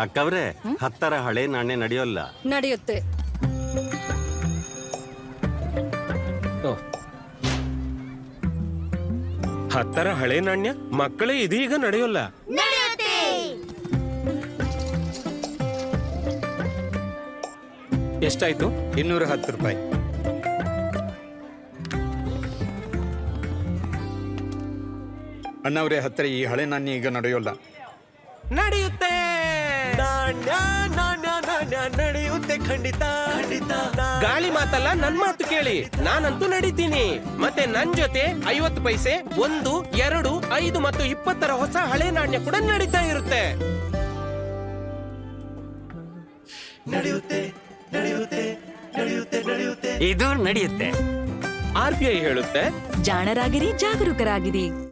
ಅಕ್ಕವ್ರೆ, 10ರ ಹಳೆ ನಾಣ್ಯ ನಡೆಯೋಲ್ಲ. ನಡೆಯುತ್ತೆ. ಓ. 10ರ ಹಳೆ ನಾಣ್ಯ ಮಕ್ಕಳೇ ಇದೀಗ ನಡೆಯೋಲ್ಲ. ಎಷ್ಟಾಯ್ತು? 210 ರೂಪಾಯಿ. ಅಣ್ಣವ್ರೆ, 10ರ ಈ ಹಳೆ ನಾಣ್ಯ ಈಗ ನಡೆಯೋಲ್ಲ. ನಡೆಯುತ್ತೆ. ನಾಣ್ಯ ನಾಣ್ಯ ನಾಣ್ಯ ನಡೆಯುತ್ತೆ, ಖಂಡಿತ ಖಂಡಿತ. ಗಾಳಿ ಮಾತಲ್ಲ, ನನ್ ಮಾತು ಕೇಳಿ. ನಾನಂತೂ ನಡೀತೀನಿ. ಮತ್ತೆ ನನ್ ಜೊತೆ 50 ಪೈಸೆ, 1, 2, 5 ಮತ್ತು 20ರ ಹೊಸ ಹಳೆ ನಾಣ್ಯ ಕೂಡ ನಡೀತಾ ಇರುತ್ತೆ. ನಡೆಯುತ್ತೆ ನಡೆಯುತ್ತೆ ನಡೆಯುತ್ತೆ ನಡೆಯುತ್ತೆ. ಇದು ನಡೆಯುತ್ತೆ. RBI ಹೇಳುತ್ತೆ, ಜಾಣರಾಗಿರಿ, ಜಾಗರೂಕರಾಗಿರಿ.